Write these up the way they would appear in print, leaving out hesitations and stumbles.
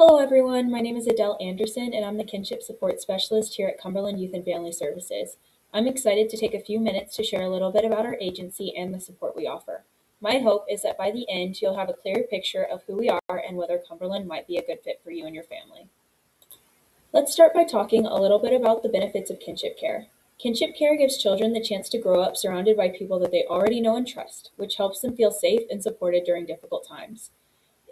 Hello everyone, my name is Adele Anderson and I'm the Kinship Support Specialist here at Cumberland Youth and Family Services. I'm excited to take a few minutes to share a little bit about our agency and the support we offer. My hope is that by the end you'll have a clear picture of who we are and whether Cumberland might be a good fit for you and your family. Let's start by talking a little bit about the benefits of kinship care. Kinship care gives children the chance to grow up surrounded by people that they already know and trust, which helps them feel safe and supported during difficult times.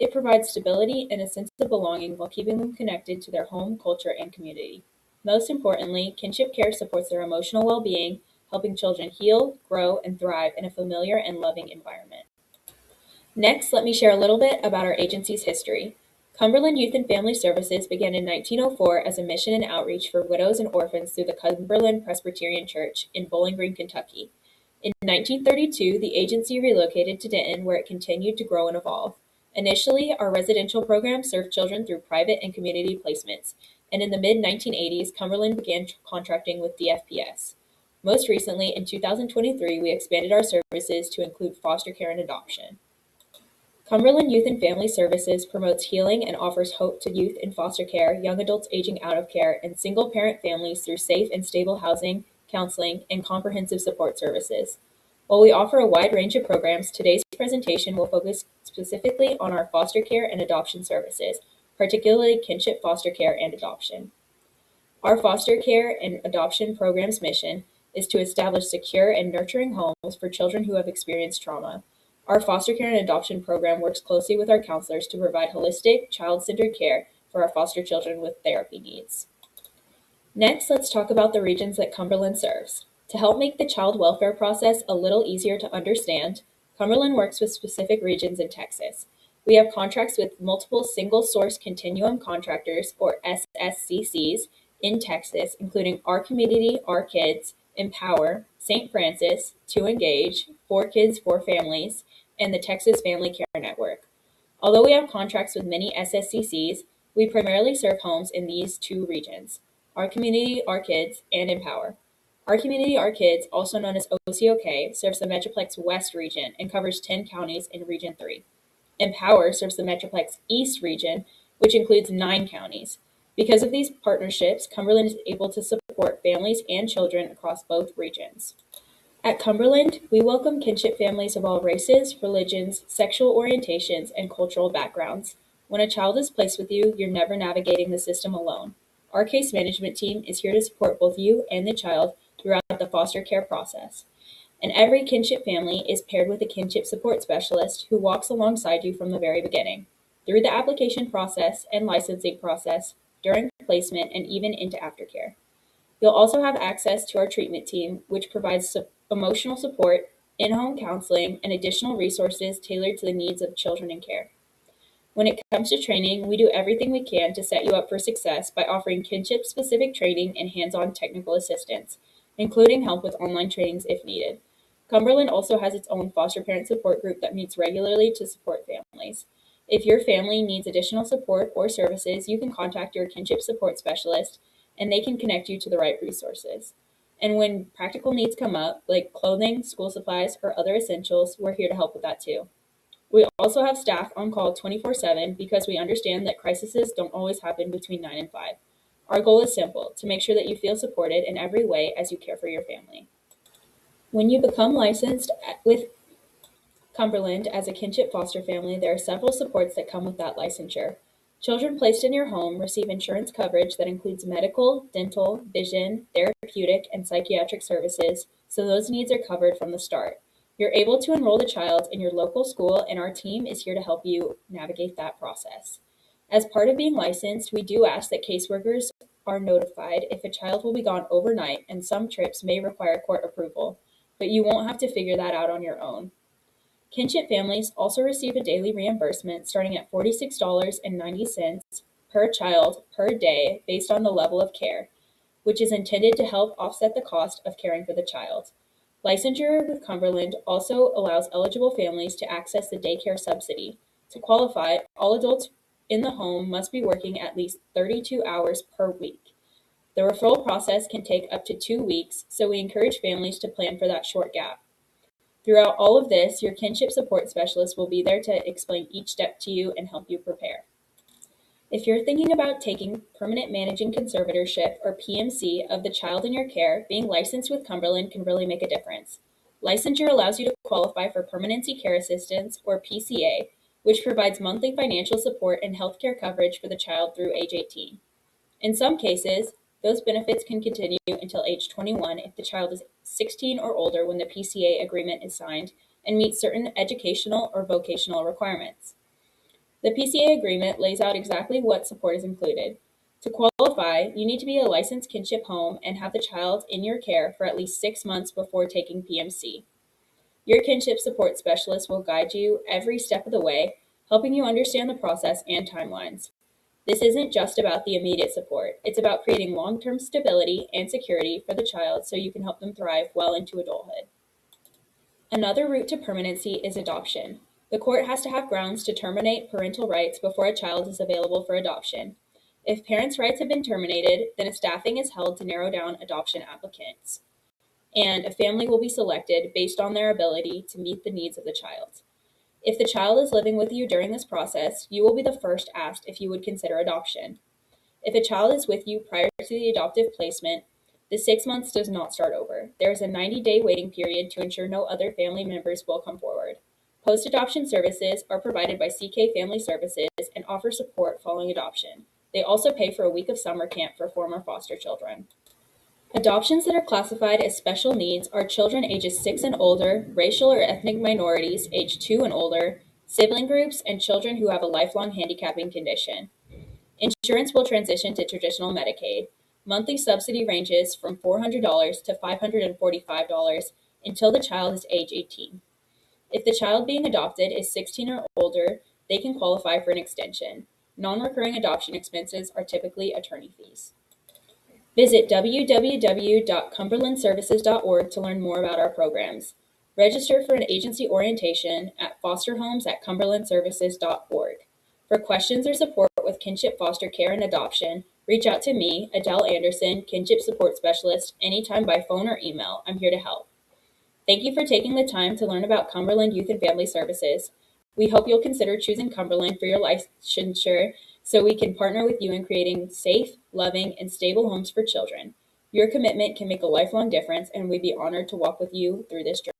It provides stability and a sense of belonging while keeping them connected to their home, culture, and community. Most importantly, kinship care supports their emotional well-being, helping children heal, grow, and thrive in a familiar and loving environment. Next, let me share a little bit about our agency's history. Cumberland Youth and Family Services began in 1904 as a mission and outreach for widows and orphans through the Cumberland Presbyterian Church in Bowling Green, Kentucky. In 1932, the agency relocated to Denton, where it continued to grow and evolve. Initially, our residential program served children through private and community placements, and in the mid-1980s, Cumberland began contracting with DFPS. Most recently, in 2023, we expanded our services to include foster care and adoption. Cumberland Youth and Family Services promotes healing and offers hope to youth in foster care, young adults aging out of care, and single-parent families through safe and stable housing, counseling, and comprehensive support services. While we offer a wide range of programs, today's presentation will focus specifically on our foster care and adoption services, particularly kinship foster care and adoption. Our foster care and adoption program's mission is to establish secure and nurturing homes for children who have experienced trauma. Our foster care and adoption program works closely with our counselors to provide holistic, child-centered care for our foster children with therapy needs. Next, let's talk about the regions that Cumberland serves. To help make the child welfare process a little easier to understand, Cumberland works with specific regions in Texas. We have contracts with multiple single-source continuum contractors, or SSCCs, in Texas, including Our Community, Our Kids, Empower, St. Francis, To Engage, 4 Kids, 4 Families, and the Texas Family Care Network. Although we have contracts with many SSCCs, we primarily serve homes in these two regions: Our Community, Our Kids, and Empower. Our Community, Our Kids, also known as OCOK, serves the Metroplex West region and covers 10 counties in Region 3. Empower serves the Metroplex East region, which includes 9 counties. Because of these partnerships, Cumberland is able to support families and children across both regions. At Cumberland, we welcome kinship families of all races, religions, sexual orientations, and cultural backgrounds. When a child is placed with you, you're never navigating the system alone. Our case management team is here to support both you and the child throughout the foster care process. And every kinship family is paired with a kinship support specialist who walks alongside you from the very beginning, through the application process and licensing process, during placement, and even into aftercare. You'll also have access to our treatment team, which provides emotional support, in-home counseling, and additional resources tailored to the needs of children in care. When it comes to training, we do everything we can to set you up for success by offering kinship-specific training and hands-on technical assistance, including help with online trainings if needed. Cumberland also has its own foster parent support group that meets regularly to support families. If your family needs additional support or services, you can contact your kinship support specialist, and they can connect you to the right resources. And when practical needs come up, like clothing, school supplies, or other essentials, we're here to help with that too. We also have staff on call 24/7 because we understand that crises don't always happen between 9 and 5. Our goal is simple: to make sure that you feel supported in every way as you care for your family. When you become licensed with Cumberland as a kinship foster family, there are several supports that come with that licensure. Children placed in your home receive insurance coverage that includes medical, dental, vision, therapeutic, and psychiatric services, so those needs are covered from the start. You're able to enroll the child in your local school, and our team is here to help you navigate that process. As part of being licensed, we do ask that caseworkers are notified if a child will be gone overnight, and some trips may require court approval, but you won't have to figure that out on your own. Kinship families also receive a daily reimbursement starting at $46.90 per child per day based on the level of care, which is intended to help offset the cost of caring for the child. Licensure with Cumberland also allows eligible families to access the daycare subsidy. To qualify, all adults in the home must be working at least 32 hours per week. The referral process can take up to 2 weeks, so we encourage families to plan for that short gap. Throughout all of this, your kinship support specialist will be there to explain each step to you and help you prepare. If you're thinking about taking permanent managing conservatorship or PMC of the child in your care, being licensed with Cumberland can really make a difference. Licensure allows you to qualify for Permanency Care Assistance or PCA, which provides monthly financial support and healthcare coverage for the child through age 18. In some cases, those benefits can continue until age 21 if the child is 16 or older when the PCA agreement is signed and meets certain educational or vocational requirements. The PCA agreement lays out exactly what support is included. To qualify, you need to be a licensed kinship home and have the child in your care for at least 6 months before taking PMC. Your kinship support specialist will guide you every step of the way, helping you understand the process and timelines. This isn't just about the immediate support. It's about creating long-term stability and security for the child so you can help them thrive well into adulthood. Another route to permanency is adoption. The court has to have grounds to terminate parental rights before a child is available for adoption. If parents' rights have been terminated, then a staffing is held to narrow down adoption applicants, and a family will be selected based on their ability to meet the needs of the child. If the child is living with you during this process, you will be the first asked if you would consider adoption. If a child is with you prior to the adoptive placement, the 6 months does not start over. There is a 90-day waiting period to ensure no other family members will come forward. Post-adoption services are provided by CK Family Services and offer support following adoption. They also pay for a week of summer camp for former foster children. Adoptions that are classified as special needs are children ages 6 and older, racial or ethnic minorities age 2 and older, sibling groups, and children who have a lifelong handicapping condition. Insurance will transition to traditional Medicaid. Monthly subsidy ranges from $400 to $545 until the child is age 18. If the child being adopted is 16 or older, they can qualify for an extension. Non-recurring adoption expenses are typically attorney fees. Visit www.cumberlandservices.org to learn more about our programs. Register for an agency orientation at fosterhomes@cumberlandservices.org. For questions or support with kinship foster care and adoption, reach out to me, Adele Anderson, Kinship Support Specialist, anytime by phone or email. I'm here to help. Thank you for taking the time to learn about Cumberland Youth and Family Services. We hope you'll consider choosing Cumberland for your licensure so we can partner with you in creating safe, loving, and stable homes for children. Your commitment can make a lifelong difference, and we'd be honored to walk with you through this journey.